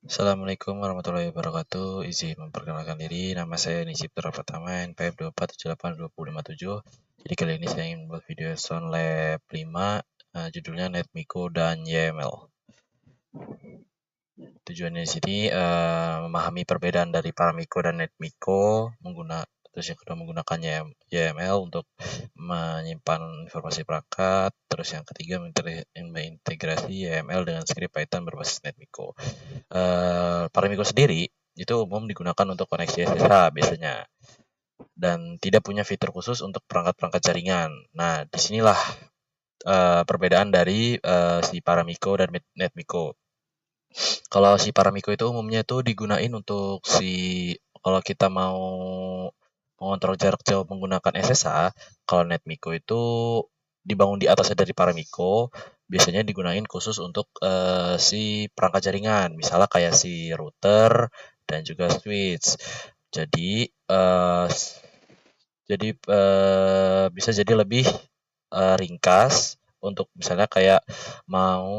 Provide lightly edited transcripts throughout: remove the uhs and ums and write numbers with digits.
Assalamualaikum warahmatullahi wabarakatuh. Izin memperkenalkan diri, nama saya Nisip Pratama, NPM 2478257. Jadi kali ini saya ingin membuat video sound lab 5, judulnya NetMiko dan YML. Tujuannya di sini memahami perbedaan dari Paramiko dan NetMiko, terus yang kedua menggunakan YML untuk menyimpan informasi perangkat, terus yang ketiga mengintegrasi YML dengan script Python berbasis NetMiko. Paramiko sendiri itu umum digunakan untuk koneksi SSH biasanya dan tidak punya fitur khusus untuk perangkat-perangkat jaringan. Nah, disinilah perbedaan dari si Paramiko dan NetMiko. Kalau si Paramiko itu umumnya tuh digunain untuk kalau kita mau mengontrol jarak jauh menggunakan SSH. Kalau NetMiko itu dibangun di atasnya dari Paramiko, biasanya digunain khusus untuk si perangkat jaringan, misalnya kayak si router dan juga switch. Jadi bisa jadi lebih ringkas untuk misalnya kayak mau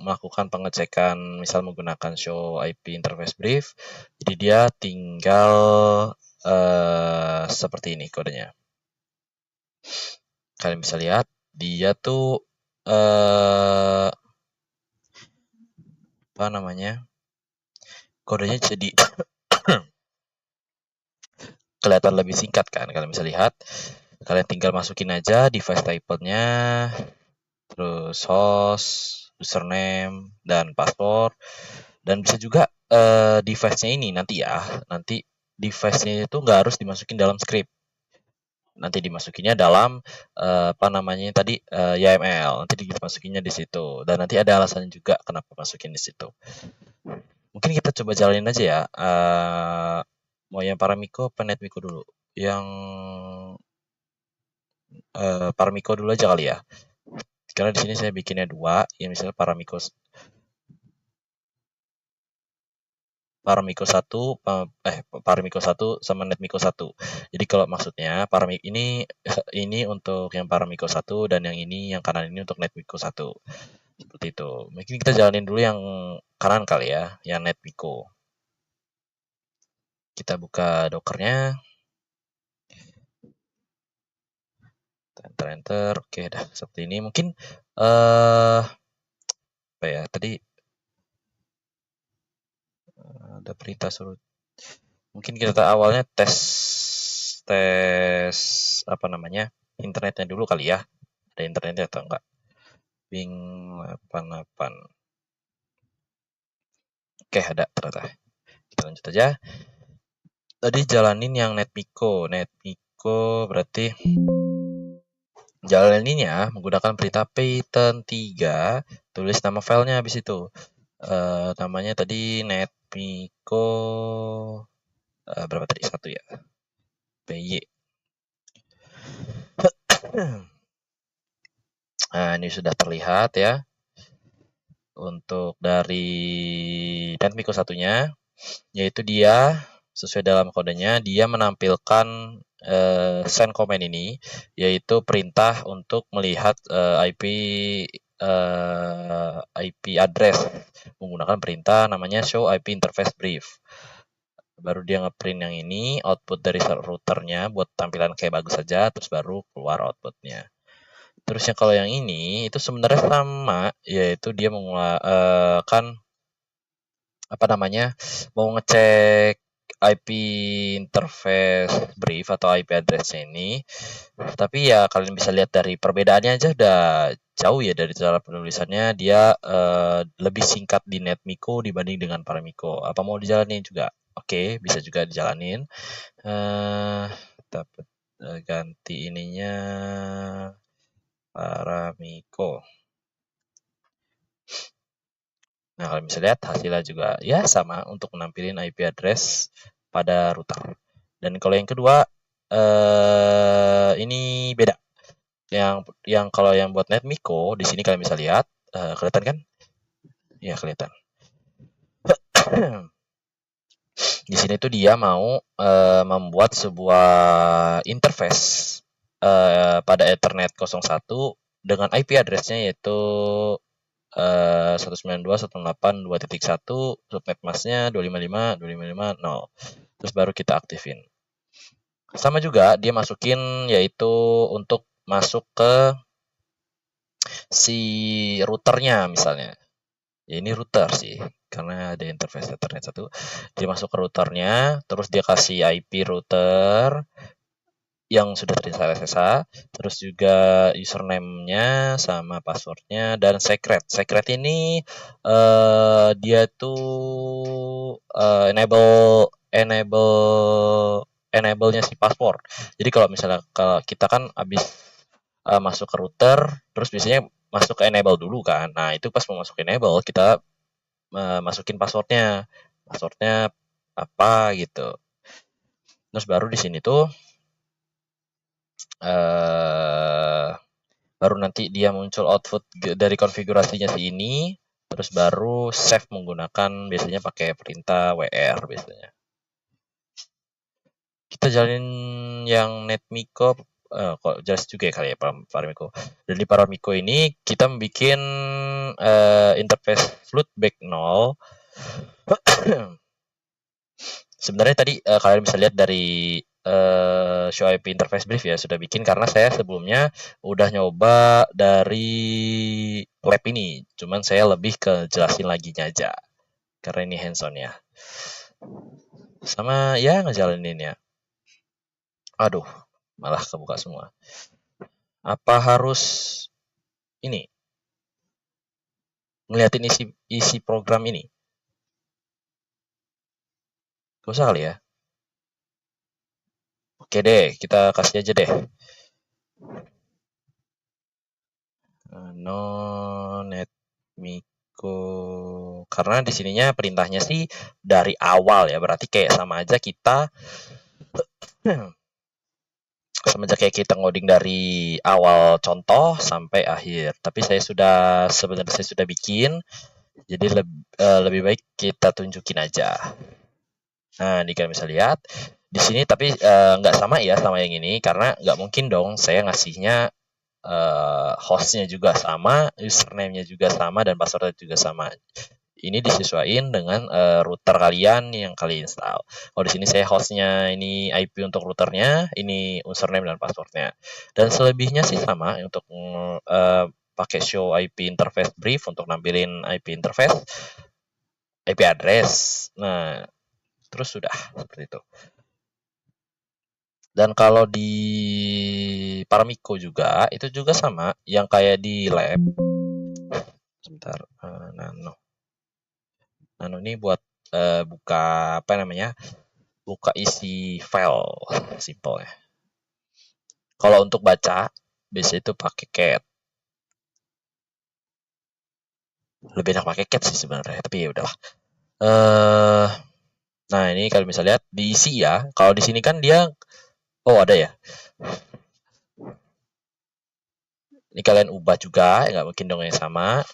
melakukan pengecekan misal menggunakan show IP interface brief, jadi dia tinggal seperti ini kodenya. Kalian bisa lihat dia tuh apa namanya, kodenya jadi kelihatan lebih singkat kan. Kalian bisa lihat, kalian tinggal masukin aja device type-nya, terus host, username, dan password. Dan bisa juga device-nya ini nanti device-nya itu nggak harus dimasukin dalam script. Nanti dimasukinnya dalam apa namanya tadi YML. Nanti dimasukinnya di situ. Dan nanti ada alasannya juga kenapa masukin di situ. Mungkin kita coba jalanin aja ya. Mau yang Paramiko apa NetMiko dulu? Yang Paramiko dulu aja kali ya. Karena di sini saya bikinnya dua, yang misalnya Paramiko 1 sama NetMiko 1. Jadi kalau maksudnya ini untuk yang Paramiko 1 dan yang ini yang kanan ini untuk NetMiko 1. Seperti itu. Mungkin kita jalanin dulu yang kanan kali ya, yang NetMiko. Kita buka Dockernya. Enter. Oke, dah seperti ini. Mungkin apa ya? Tadi ada perintah suruh. Mungkin kita awalnya tes apa namanya? Internetnya dulu kali ya. Ada internetnya atau enggak? Bing 88. Oke, ada ternyata. Kita lanjut aja. Tadi jalanin yang NetMiko. NetMiko berarti jalaninnya menggunakan perintah Python 3, tulis nama filenya habis itu. Namanya tadi NetMiko berapa tadi? 1 ya. PY. Nah, ini sudah terlihat ya. Untuk dari NetMiko 1-nya, yaitu dia sesuai dalam kodenya, dia menampilkan send command ini, yaitu perintah untuk melihat IP address menggunakan perintah namanya show IP interface brief. Baru dia ngeprint yang ini, output dari routernya buat tampilan kayak bagus saja, terus baru keluar outputnya. Terus kalau yang ini itu sebenarnya sama, yaitu dia menggunakan apa namanya, mau ngecek IP interface brief atau IP address ini. Tapi ya kalian bisa lihat dari perbedaannya aja udah jauh ya dari cara penulisannya. Dia lebih singkat di NetMiko dibanding dengan Paramiko. Apa mau dijalanin juga? Oke, bisa juga dijalanin. Dapat ganti ininya Paramiko. Nah, kalian bisa lihat hasilnya juga ya sama untuk menampilkan IP address pada router. Dan kalau yang kedua ini beda. Yang kalau yang buat NetMiko di sini kalian bisa lihat, kelihatan kan? Ya, kelihatan. Di sini tuh dia mau membuat sebuah interface pada Ethernet 01 dengan IP address-nya yaitu 192.168.2.1 subnet masknya 255.255.0. Terus baru kita aktifin. Sama juga dia masukin yaitu untuk masuk ke si routernya misalnya. Ya ini router sih, karena ada interface Ethernet 1. Dia masuk ke routernya, terus dia kasih IP router yang sudah terinstall SSH, terus juga username-nya sama password-nya dan secret. Secret ini dia tuh enable-nya si password. Jadi kalau misalnya kalau kita kan habis masuk ke router, terus biasanya masuk ke enable dulu kan. Nah, itu pas mau masuk ke enable, kita masukin passwordnya. Passwordnya apa gitu. Terus baru di sini tuh baru nanti dia muncul output dari konfigurasinya si ini, terus baru save menggunakan biasanya pakai perintah WR biasanya. Kita jalanin yang NetMiko, kok jelas juga ya kali ya Paramiko. Dan di Paramiko ini kita bikin interface floatback 0. Sebenarnya tadi kalian bisa lihat dari show IP interface brief ya sudah bikin, karena saya sebelumnya udah nyoba dari lab ini, cuman saya lebih ke jelasin laginya aja karena ini hands on ya, sama ya ngejalanin ya. Aduh, malah kebuka semua. Apa harus ini ngeliatin isi program ini? Gak usah kali ya. Oke deh, kita kasih aja deh. NetMiko, karena di sininya perintahnya sih dari awal ya, berarti kayak sama aja kita kayak kita ngoding dari awal contoh sampai akhir. Tapi sebenarnya saya sudah bikin, jadi lebih baik kita tunjukin aja. Nah, ini kalian bisa lihat di sini, tapi nggak sama ya sama yang ini, karena nggak mungkin dong saya ngasihnya hostnya juga sama, username-nya juga sama, dan passwordnya juga sama. Ini disesuaikan dengan router kalian yang kalian install. Kalau di sini saya hostnya ini IP untuk routernya, ini username dan passwordnya. Dan selebihnya sih sama untuk pakai show IP interface brief untuk nampilin IP interface, IP address. Nah, terus sudah seperti itu. Dan kalau di Paramiko juga, itu juga sama, yang kayak di lab. Sebentar, Nano ini buat buka apa namanya? Buka isi file simple ya. Kalau untuk baca, biasanya itu pakai cat. Lebih enak pakai cat sih sebenarnya, tapi ya udahlah. Nah ini kalian bisa lihat diisi ya. Kalau di sini kan dia, oh ada ya. Ini kalian ubah juga, nggak mungkin dong yang sama.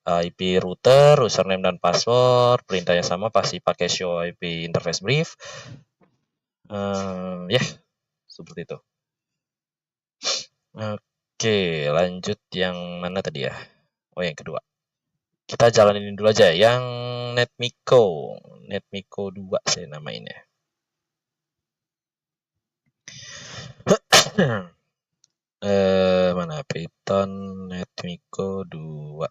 IP router, username dan password, perintahnya sama, pasti pakai show IP interface brief. Ya, seperti itu. Oke, lanjut yang mana tadi ya? Oh, yang kedua. Kita jalanin dulu aja yang NetMiko. NetMiko 2 saya namainnya. Mana Python NetMiko 2.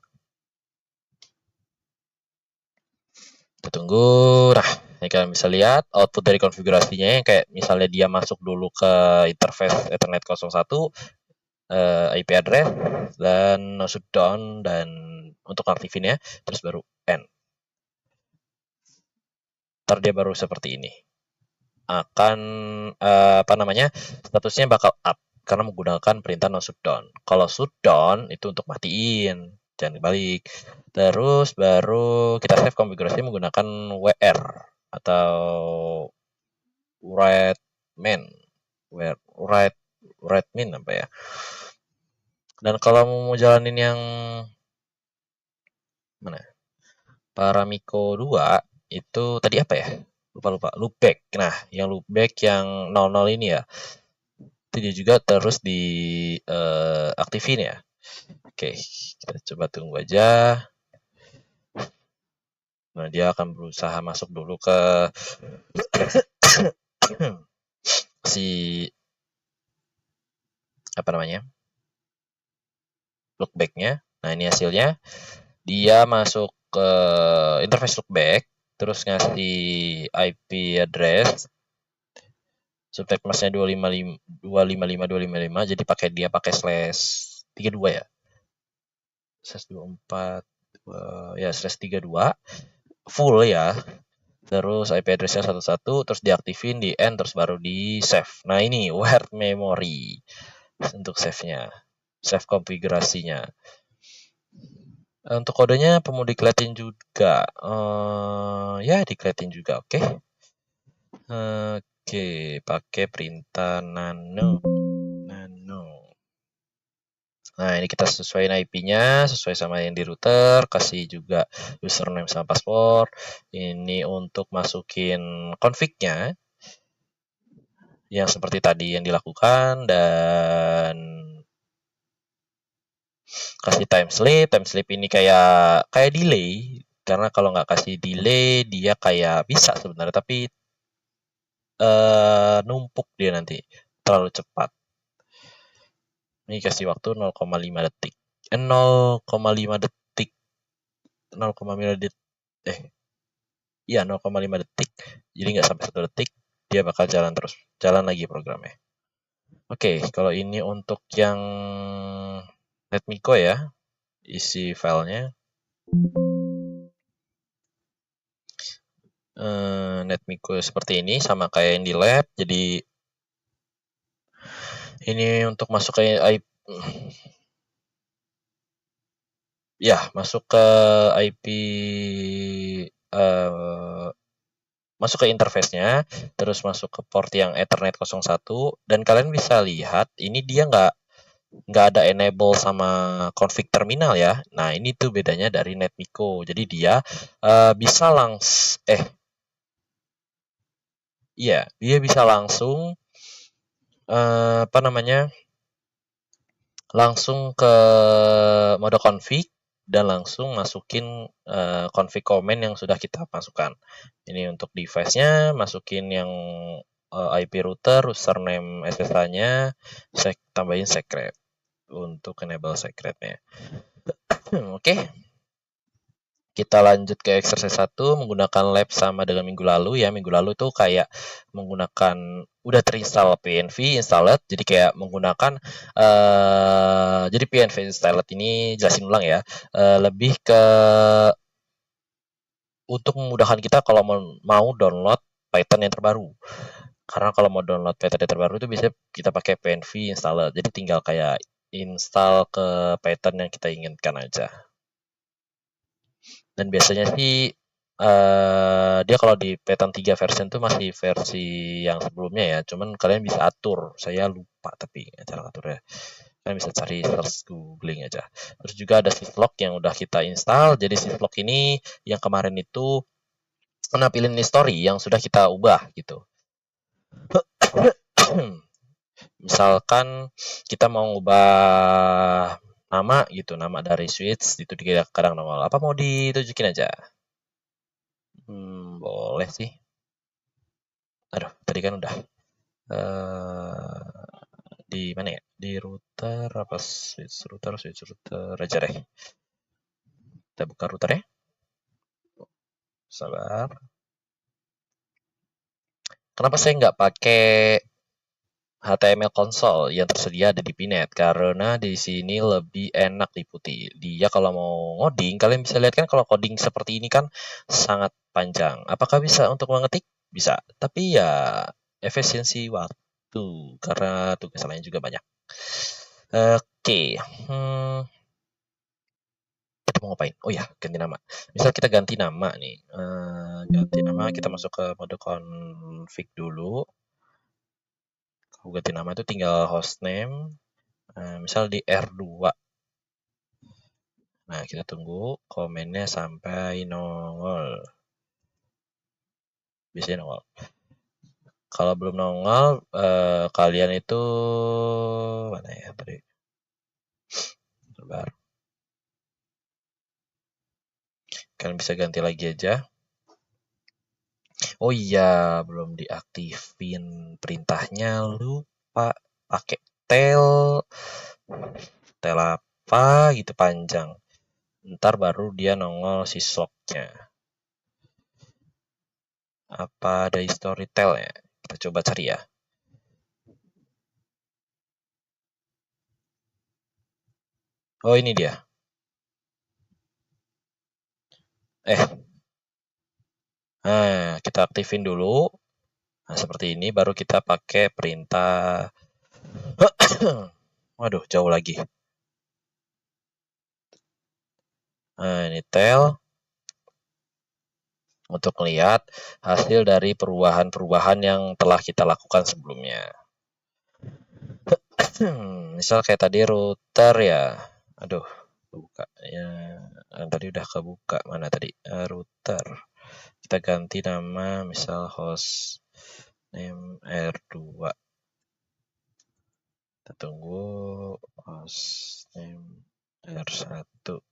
Kita tunggu. Nah, ini kalian bisa lihat output dari konfigurasinya yang kayak misalnya dia masuk dulu ke interface Ethernet 01, IP address, dan no shutdown, dan untuk aktifinnya, terus baru N. Ntar dia baru seperti ini. Akan statusnya bakal up karena menggunakan perintah no shutdown. Kalau shutdown itu untuk matiin, jangan dibalik. Terus baru kita save konfigurasi menggunakan WR atau write main, write min apa ya. Dan kalau mau jalanin yang mana? Paramiko 2 itu tadi apa ya? Lupa. Loopback. Nah, yang loopback yang 00 ini ya. Itu dia juga terus di aktifin ya. Oke, kita coba tunggu aja. Nah, dia akan berusaha masuk dulu ke si apa namanya lookback-nya. Nah, ini hasilnya. Dia masuk ke interface lookback, terus ngasih IP address, subtype masnya 255.255, jadi dia pakai /32 ya. /24 ya /32 full ya. Terus IP address-nya 11, terus diaktifin di end, terus baru di save. Nah, ini word memory untuk save-nya, save konfigurasinya. Untuk kodenya perlu dikeliatin juga. Ya, dikeliatin juga. Oke. Oke, pakai perintah nano. Nah, ini kita sesuaiin IP-nya, sesuai sama yang di router, kasih juga username sama password. Ini untuk masukin config-nya yang seperti tadi yang dilakukan, dan kasih time sleep ini kayak delay, karena kalau nggak kasih delay dia kayak bisa sebenarnya, tapi numpuk dia nanti terlalu cepat. Ini kasih waktu 0,5 detik 0,5 detik 0,5 detik iya 0,5 detik, jadi nggak sampai 1 detik dia bakal jalan lagi programnya. Oke, kalau ini untuk yang Netmiko ya, isi filenya Netmiko seperti ini, sama kayak yang di lab. Jadi ini untuk masuk ke IP masuk ke interface-nya, terus masuk ke port yang Ethernet 01, dan kalian bisa lihat ini dia nggak ada enable sama config terminal ya. Nah, ini tuh bedanya dari Netmiko. Jadi dia bisa dia bisa langsung langsung ke mode config dan langsung masukin config command yang sudah kita masukkan. Ini untuk device-nya, masukin yang IP router, username SSH-nya, tambahin secret untuk enable secretnya. Oke. Kita lanjut ke exercise 1 menggunakan lab sama dengan minggu lalu ya. Minggu lalu tuh kayak menggunakan udah terinstall PNV installed, jadi kayak menggunakan jadi PNV installed ini jelasin ulang ya. Lebih ke untuk memudahkan kita kalau mau download Python yang terbaru. Karena kalau mau download Python yang terbaru itu bisa kita pakai PNV installed. Jadi tinggal kayak install ke Python yang kita inginkan aja. Dan biasanya sih dia kalau di Python 3 version tuh masih versi yang sebelumnya ya. Cuman kalian bisa atur. Saya lupa tapi cara aturnya. Kalian bisa cari search googling aja. Terus juga ada syslog yang udah kita install. Jadi syslog ini yang kemarin itu menampilin history yang sudah kita ubah gitu. Misalkan kita mau ubah nama gitu, nama dari switch itu kadang nongol. Apa mau ditunjukin aja? Boleh sih. Aduh, tadi kan udah. Di mana ya? Di router apa switch router aja deh. Kita buka router ya. Sabar. Kenapa saya nggak pakai HTML console yang tersedia ada di Pinet? Karena di sini lebih enak diikuti. Dia kalau mau ngoding, kalian bisa lihat kan kalau coding seperti ini kan sangat panjang. Apakah bisa untuk mengetik? Bisa. Tapi ya efisiensi waktu karena tugas lain juga banyak. Oke. Kita mau ngapain? Oh ya, ganti nama. Misal kita ganti nama nih. Ganti nama, kita masuk ke mode config dulu. Kalau ganti nama itu tinggal hostname. Misal di R2. Nah, kita tunggu komennya sampai nongol. Biasanya nongol. Kalau belum nongol, kalian itu mana ya tadi? Sebentar. Kalian bisa ganti lagi aja. Oh iya, belum diaktifin perintahnya, lupa pakai tel apa gitu panjang. Ntar baru dia nongol si slotnya. Apa ada storytel ya? Kita coba cari ya. Oh ini dia. Nah, kita aktifin dulu. Nah, seperti ini baru kita pakai perintah. Waduh, jauh lagi. Nah, ini tel untuk melihat hasil dari perubahan-perubahan yang telah kita lakukan sebelumnya. Misal kayak tadi router ya. Aduh, buka ya. Tadi udah kebuka. Mana tadi? Router. Kita ganti nama misal host name R2. Kita tunggu host name R1.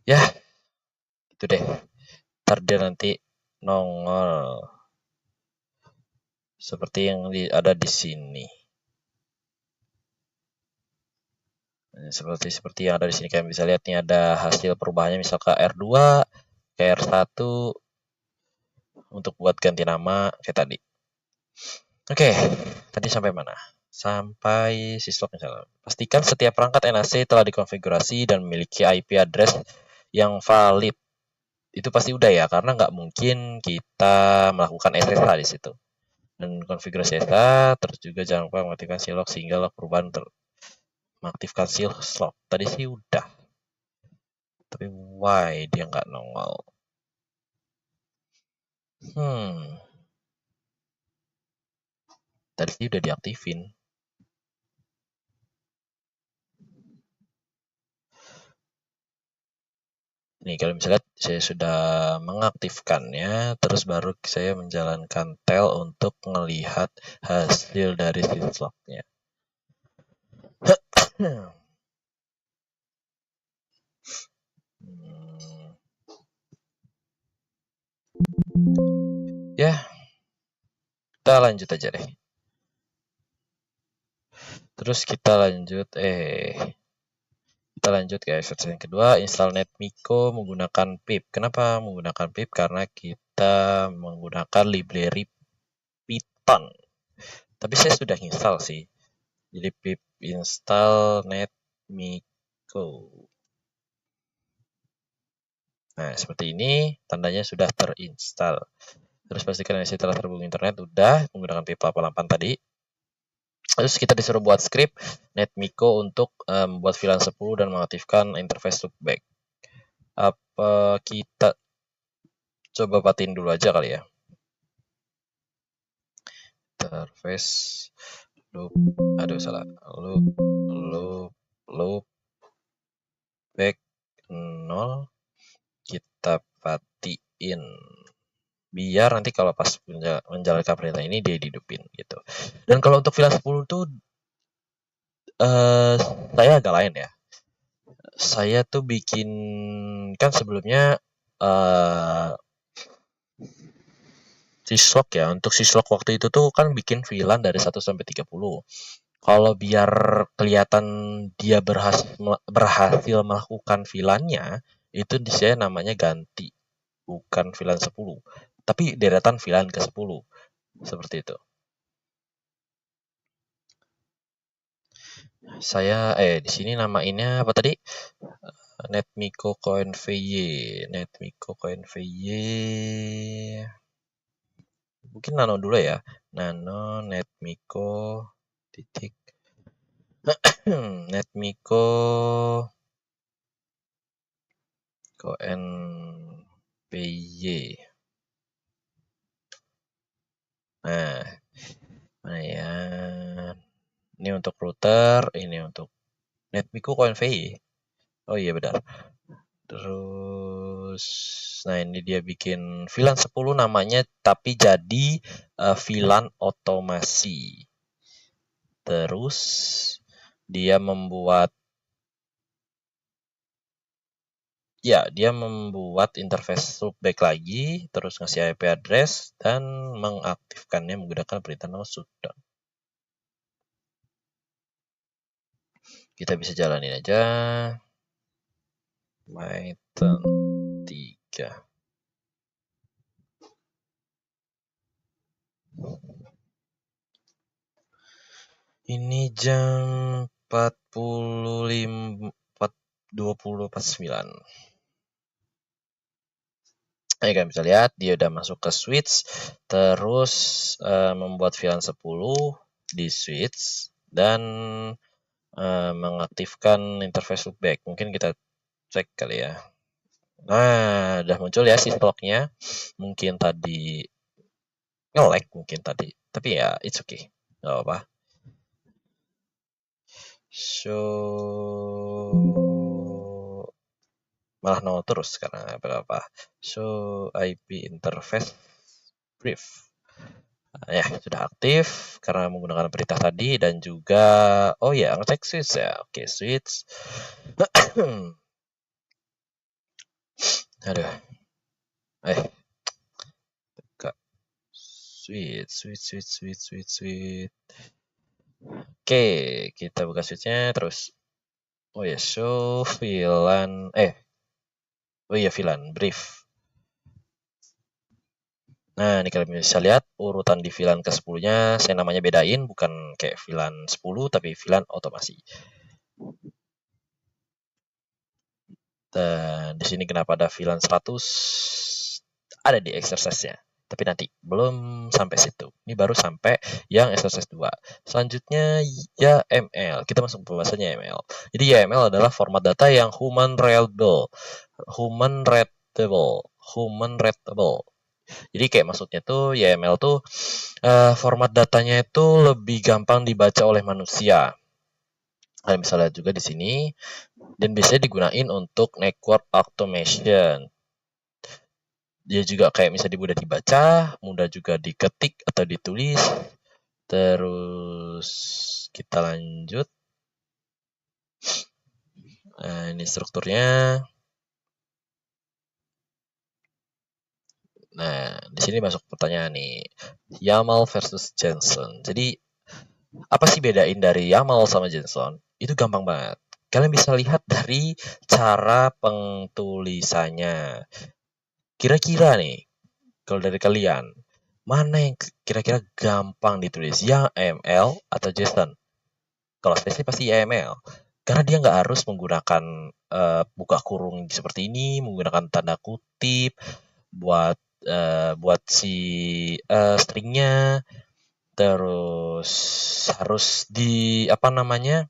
Ya, itu deh. Ntar dia nanti nongol seperti yang ada di sini. Seperti yang ada di sini, kalian bisa lihat nih ada hasil perubahannya, misal ke R2, ke R1 untuk buat ganti nama kayak tadi. Oke, tadi sampai mana? Sampai syslog misalnya. Pastikan setiap perangkat NAC telah dikonfigurasi dan memiliki IP address yang valid. Itu pasti udah ya, karena nggak mungkin kita melakukan SSH di situ. Dan konfigurasi SSH, terus juga jangan lupa mengaktifkan syslog sehingga log perubahan mengaktifkan syslog. Tadi sih udah. Tapi why dia nggak nongol? Tadi sih udah diaktifin. Nih, kalau misalnya saya sudah mengaktifkannya, terus baru saya menjalankan tel untuk melihat hasil dari syslognya. Ya, kita lanjut aja deh. Terus kita lanjut ke episode yang kedua, install NetMiko menggunakan pip. Kenapa menggunakan pip? Karena kita menggunakan library Python. Tapi saya sudah install sih. Jadi pip install NetMiko. Nah, seperti ini tandanya sudah terinstall. Terus pastikan NAC telah terhubung internet, udah menggunakan pip 88 tadi. Terus kita disuruh buat script NetMiko untuk membuat VLAN 10 dan mengaktifkan interface loopback. Apa kita coba patin dulu aja kali ya. Interface loop, salah. Loop back 0 kita patiin. Biar nanti kalau pas menjalankan perintah ini dia dihidupin gitu. Dan kalau untuk VLAN 10 tuh saya agak lain ya. Saya tuh bikin kan sebelumnya syslog ya. Untuk syslog waktu itu tuh kan bikin VLAN dari 1 sampai 30. Kalau biar kelihatan dia berhasil melakukan VLAN-nya, itu di saya namanya ganti. Bukan VLAN 10, tapi deretan VLAN ke 10. Seperti itu. Saya di sini namainnya apa tadi? NetMiko CoinVy. NetMiko CoinVy. Mungkin nano dulu ya. Nano NetMiko titik NetMiko CoinVy. Nah, mana ya? Ini untuk router, ini untuk NetMiko CoinVy. Oh iya benar. Terus, nah ini dia bikin VLAN 10 namanya, tapi jadi VLAN otomasi. Terus dia membuat Ya, dia membuat interface loopback lagi, terus ngasih IP address, dan mengaktifkannya menggunakan perintah nama shutdown. Kita bisa jalanin aja. Python 3. Ini jam 45, 20:49. Kalian bisa lihat dia udah masuk ke switch, terus membuat VLAN 10 di switch, dan mengaktifkan interface loopback. Mungkin kita cek kali ya. Nah, udah muncul ya syslognya. Mungkin tadi nge-lag mungkin tadi, tapi ya it's okay, nggak apa-apa. So malah nol terus karena berapa. So IP interface brief. Nah, ya sudah aktif karena menggunakan perintah tadi, dan juga oh ya ngecek switch ya. Oke, switch. Aduh. Switch. Oke, kita buka switchnya terus. Oh ya, show VLAN. Oh iya, VLAN brief. Nah, ini kalian bisa lihat urutan di VLAN ke-10-nya. Saya namanya bedain, bukan kayak VLAN 10, tapi VLAN otomasi. Dan di sini kenapa ada VLAN 100? Ada di exercise-nya. Tapi nanti belum sampai situ. Ini baru sampai yang exercise 2. Selanjutnya YAML. Kita masuk ke pembahasannya YAML. Jadi YAML adalah format data yang human readable. Jadi kayak maksudnya tuh YAML tuh format datanya itu lebih gampang dibaca oleh manusia. Kalian bisa lihat juga di sini, dan biasanya digunain untuk network automation. Dia juga kayak misalnya mudah dibaca, mudah juga diketik atau ditulis. Terus kita lanjut. Nah, ini strukturnya. Nah, di sini masuk pertanyaan nih. YAML versus JSON. Jadi, apa sih bedain dari YAML sama JSON? Itu gampang banget. Kalian bisa lihat dari cara pengtulisannya. Kira-kira nih, kalau dari kalian, mana yang kira-kira gampang ditulis? YAML atau JSON? Kalau saya sih pasti YAML. Karena dia nggak harus menggunakan buka kurung seperti ini, menggunakan tanda kutip buat si stringnya, terus harus di apa namanya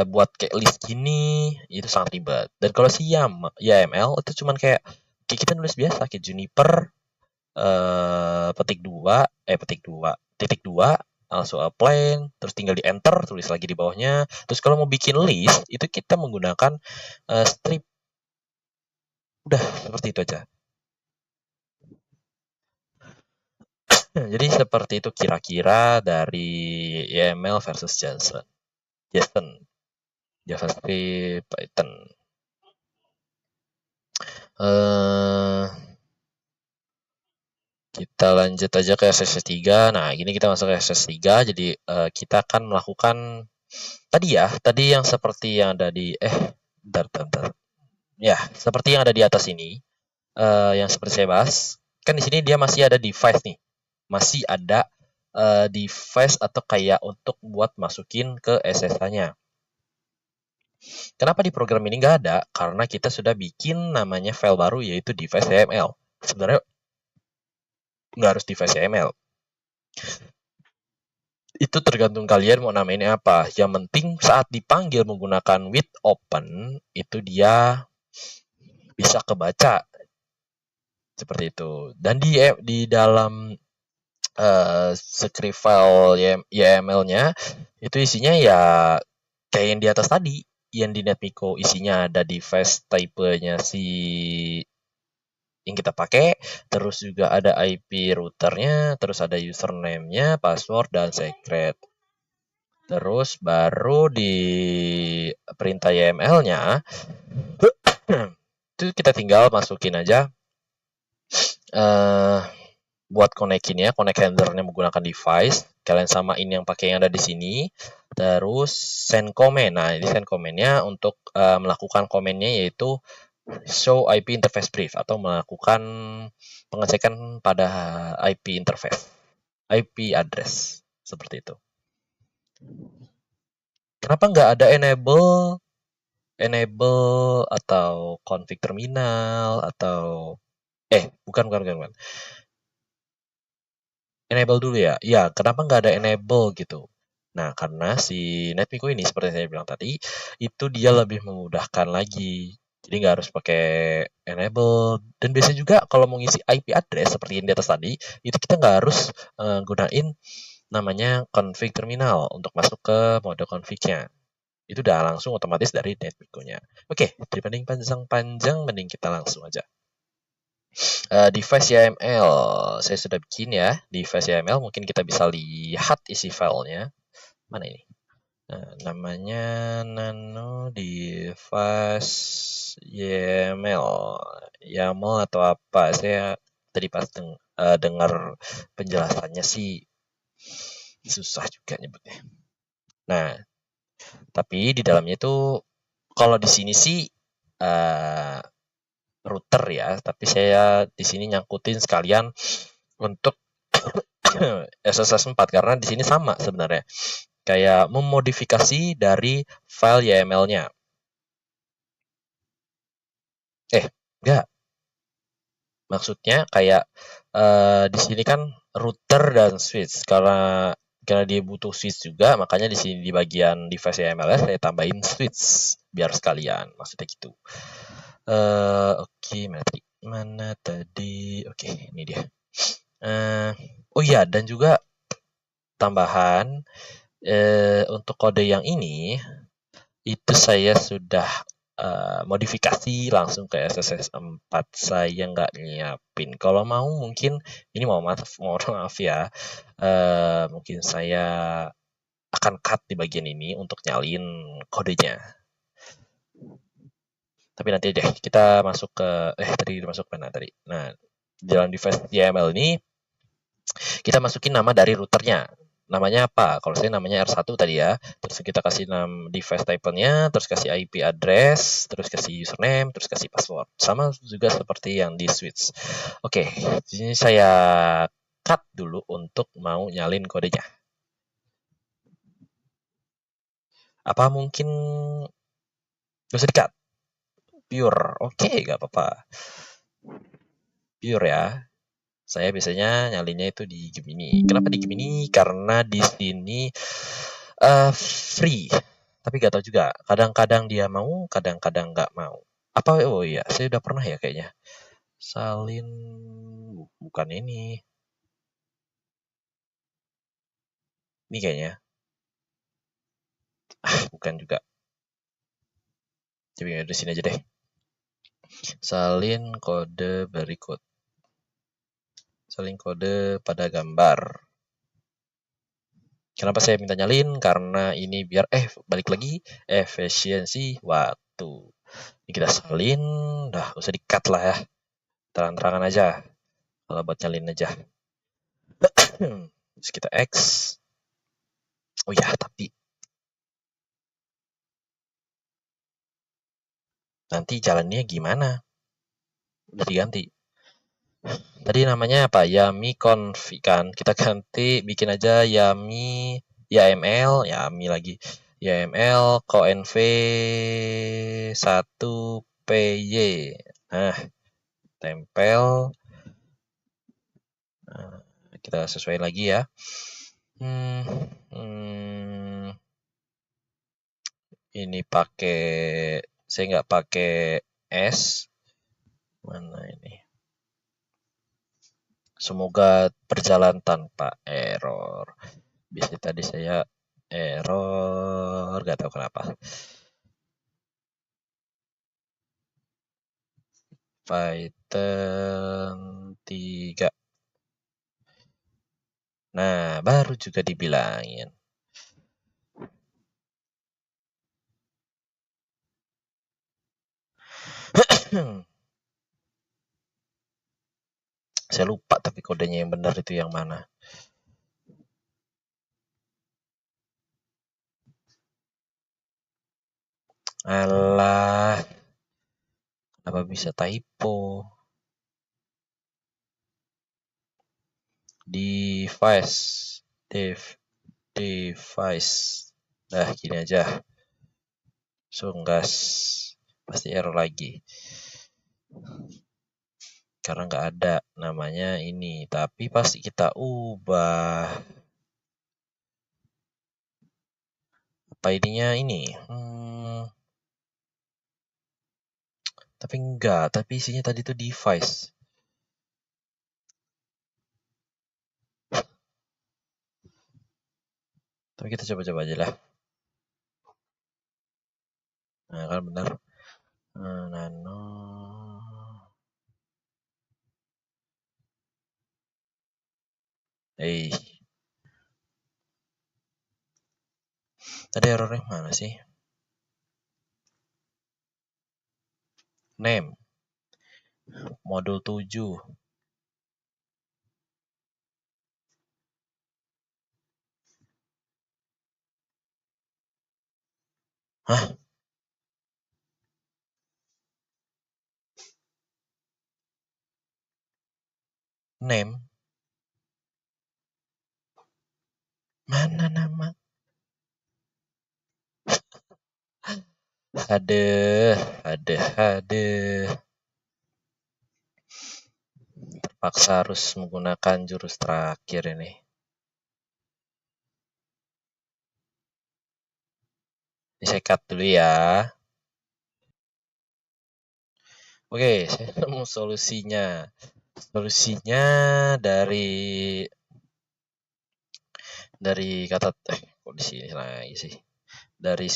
buat kayak list gini, itu sangat ribet. Dan kalau si YAML itu cuman kayak kita nulis biasa kayak Juniper petik 2 titik 2 langsung apply, terus tinggal di enter, tulis lagi di bawahnya. Terus kalau mau bikin list itu kita menggunakan strip. Udah seperti itu aja. Jadi seperti itu kira-kira dari YAML versus JSON. JavaScript, Python. Kita lanjut aja ke SSS 3. Nah, gini kita masuk ke SSS 3. Jadi kita akan melakukan tadi yang seperti yang ada di bentar. Ya, seperti yang ada di atas ini, yang seperti saya bahas. Kan di sini dia masih ada device nih. Masih ada device atau kayak untuk buat masukin ke SSH-nya. Kenapa di program ini nggak ada? Karena kita sudah bikin namanya file baru, yaitu device YAML. Sebenarnya nggak harus device YAML. Itu tergantung kalian mau namainnya apa. Yang penting saat dipanggil menggunakan with open, itu dia bisa kebaca. Seperti itu. Dan di dalam script file YAML-nya, itu isinya ya kayak yang di atas tadi. Yang di NetMiko isinya ada device type-nya si yang kita pakai, terus juga ada IP routernya, terus ada username-nya, password, dan secret. Terus baru di perintah YML-nya itu kita tinggal masukin aja buat connect handlernya menggunakan device. Kalian samain yang pakai yang ada di sini. Terus send comment. Nah, ini send comment-nya untuk melakukan komennya yaitu show IP interface brief atau melakukan pengecekan pada IP interface, IP address seperti itu. Kenapa nggak ada enable atau config terminal atau bukan. Enable dulu ya. Ya, kenapa nggak ada enable gitu? Nah, karena si NetMiko ini seperti saya bilang tadi, itu dia lebih memudahkan lagi. Jadi nggak harus pakai enable. Dan biasanya juga kalau mau ngisi IP address seperti yang di atas tadi, itu kita nggak harus gunain namanya config terminal untuk masuk ke mode config-nya. Itu udah langsung otomatis dari NetMiko-nya. Oke, daripada panjang-panjang, mending kita langsung aja. Device YAML saya sudah bikin ya. Device YAML mungkin kita bisa lihat isi filenya. Mana ini? Namanya nano device YAML. YAML atau apa? Saya tadi pas dengar penjelasannya sih susah juga nyebutnya. Nah, tapi di dalamnya itu kalau di sini sih router ya, tapi saya di sini nyangkutin sekalian untuk SSS 4 karena di sini sama sebenarnya. Kayak memodifikasi dari file YAML-nya. Enggak. Maksudnya kayak di sini kan router dan switch. Karena dia butuh switch juga, makanya di sini di bagian device YAML saya tambahin switch biar sekalian. Maksudnya gitu. Oke, mana tadi? Oke, ini dia. Oh iya, dan juga tambahan untuk kode yang ini itu saya sudah modifikasi langsung ke SSS 4. Saya nggak nyiapin. Kalau mau mungkin ini mohon maaf ya. Mungkin saya akan cut di bagian ini untuk nyalin kodenya. Tapi nanti deh kita masuk ke tadi masuk mana tadi. Nah, di dalam device YAML ini kita masukin nama dari routernya. Namanya apa? Kalau saya namanya R1 tadi ya. Terus kita kasih nama device type-nya, terus kasih IP address, terus kasih username, terus kasih password. Sama juga seperti yang di switch. Oke, di sini saya cut dulu untuk mau nyalin kodenya. Apa mungkin bisa di-cut? Pure. Oke, nggak apa-apa. Pure ya. Saya biasanya nyalinnya itu di Gemini. Kenapa di Gemini? Karena di sini free. Tapi nggak tahu juga. Kadang-kadang dia mau, kadang-kadang nggak mau. Apa? Oh iya, saya udah pernah ya kayaknya. Salin bukan ini. Ini kayaknya. Bukan juga. Coba di sini aja deh. Salin kode berikut. Salin kode pada gambar. Kenapa saya minta nyalin? Karena ini biar balik lagi efisiensi waktu. Ini kita salin, udah usah di-cut lah ya. Terang-terangan aja. Kalau buat nyalin aja. Terus kita X. Oh ya, tapi nanti jalannya gimana? Udah diganti. Tadi namanya apa? Yami config kan. Kita ganti bikin aja Yami YAML, Yami lagi. YAML conv 1 PY. Nah, tempel. Nah, kita sesuai lagi ya. Ini saya nggak pakai S. Mana ini? Semoga berjalan tanpa error. Biasanya tadi saya error, nggak tahu kenapa. Python 3. Nah, baru juga dibilangin. Saya lupa tapi kodenya yang benar itu yang mana. Alah, apa bisa typo? Device, device. Nah, gini aja. Sunggas, pasti error lagi. Karena nggak ada namanya ini, tapi pasti kita ubah. Apa ininya ini? Tapi enggak, tapi isinya tadi tuh device. Tapi kita coba-coba aja lah. Nah, kan benar. Nano. Tadi errornya mana sih? Name. Modul 7. Hah? Name? Mana nama? Aduh. Terpaksa harus menggunakan jurus terakhir ini. Ini saya cut dulu ya. Oke, saya nemu solusinya. Solusinya dari kata kok di sini lagi sih. Dari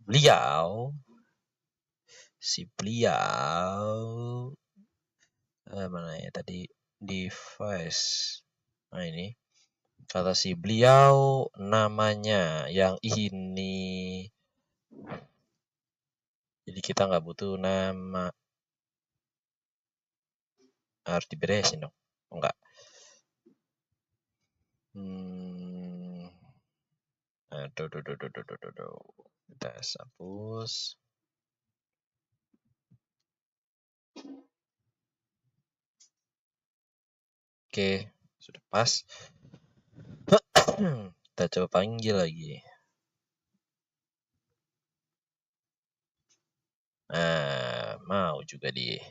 beliau mana ya tadi, device. Nah ini kata si beliau namanya yang ini. Jadi kita nggak butuh nama. Harus diberesin dong. Enggak. Aduh. Kita hapus. Oke, sudah pas. Kita coba panggil lagi. Nah, mau juga dia.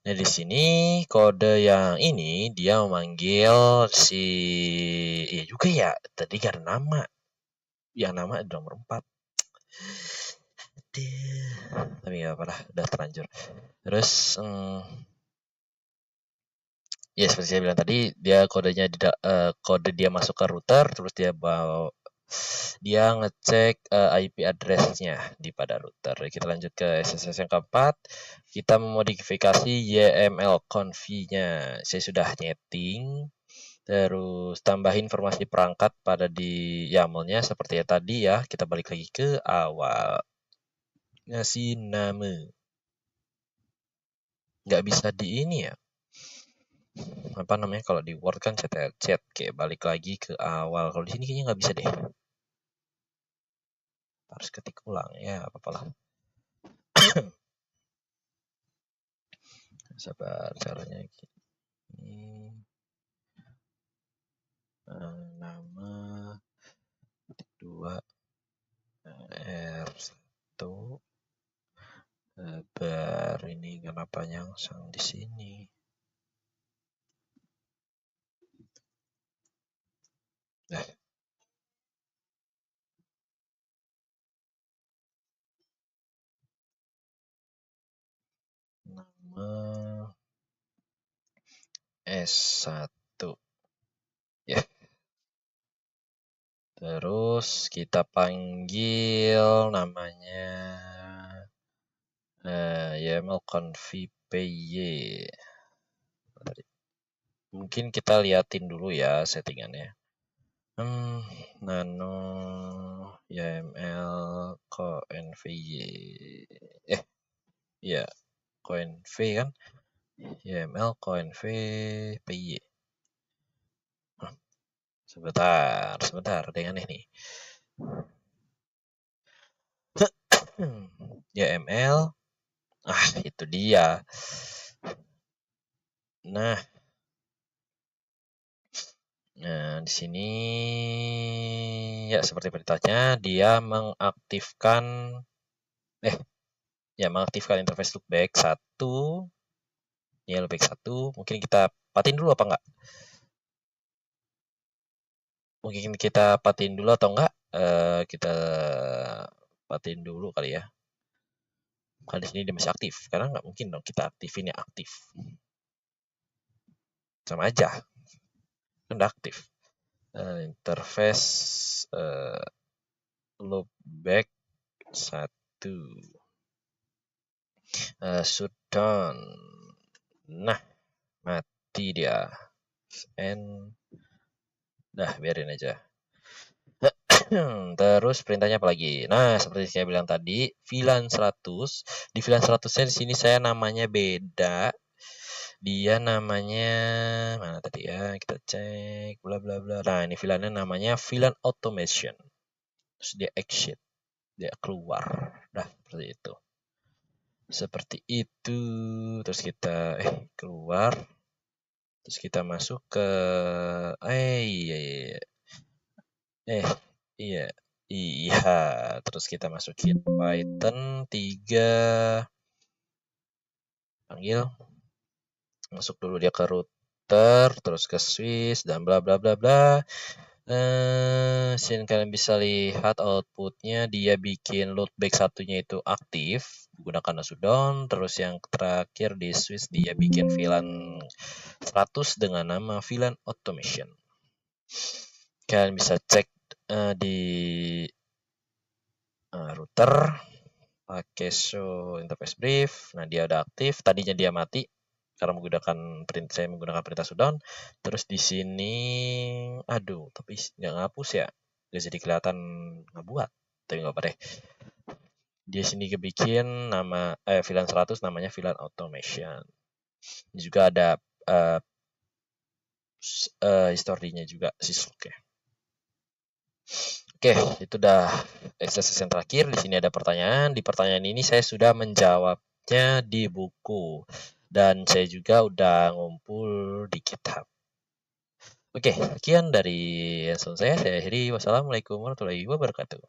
Nah, di sini kode yang ini dia memanggil iya juga ya. Tadi gak ada nama. Yang nama ada nomor 4. Tapi gak apa-apa lah, udah terlanjur. Terus ya seperti saya bilang tadi, dia kode dia masuk ke router, terus dia ngecek IP address-nya pada router. Kita lanjut ke SSH yang keempat. Kita memodifikasi YML config-nya. Saya sudah nyeting. Terus tambah informasi perangkat pada di YAML-nya seperti yang tadi ya. Kita balik lagi ke awal. Ngasih nama. Nggak bisa di ini ya. Apa namanya kalau di Word kan chat kayak balik lagi ke awal. Kalau di sini kayaknya nggak bisa deh. Harus ketik ulang ya, apa-apalah. Sabar caranya gini. Nama ketik 2 R1 bar ini kenapa nyangsang di sini? Nama S1 ya. Terus kita panggil namanya YAML config py. Mungkin kita liatin dulu ya settingannya. Nano YAML config. Ya, koin V kan. YML koin V PY. Sebentar, ada yang aneh nih. YML. Itu dia. Nah, di sini ya seperti perintahnya dia mengaktifkan interface loopback 1. Ya, loopback 1. Mungkin kita patin dulu apa enggak? Mungkin kita patin dulu atau enggak? Kita patin dulu kali ya. Karena di sini dia masih aktif. Karena nggak mungkin dong kita aktifin yang aktif. Sama aja. Kan udah aktif. Interface loopback 1. Shutdown. Nah, mati dia. Dah, biarin aja. Terus perintahnya apa lagi? Nah, seperti saya bilang tadi, VLAN 100. Di VLAN 100-nya di sini saya namanya beda. Dia namanya mana tadi ya? Kita cek bla bla bla. Nah, ini VLAN-nya namanya VLAN automation. Terus dia exit. Dia keluar. Dah, seperti itu. Seperti itu. Terus kita keluar. Terus kita masuk ke iya. Terus kita masukin Python 3. Panggil. Masuk dulu dia ke router, terus ke switch dan bla bla bla bla. Sini kalian bisa lihat outputnya dia bikin loopback 1-nya itu aktif menggunakan shutdown. Terus yang terakhir di switch dia bikin VLAN 100 dengan nama VLAN automation. Kalian bisa cek di router pakai show interface brief. Nah, dia udah aktif. Tadinya dia mati karena saya menggunakan perintah shutdown. Terus di sini tapi nggak ngapus ya. Nggak jadi kelihatan ngebuat. Tapi nggak apa deh. Di sini kebikin nama VLAN 100 namanya VLAN automation. Ini juga ada historinya juga syslog ya. Oke, itu udah exercise yang terakhir. Di sini ada pertanyaan. Di pertanyaan ini saya sudah menjawabnya di buku. Dan saya juga udah ngumpul di GitHub. Oke, sekian dari saya. Saya akhiri. Wassalamualaikum warahmatullahi wabarakatuh.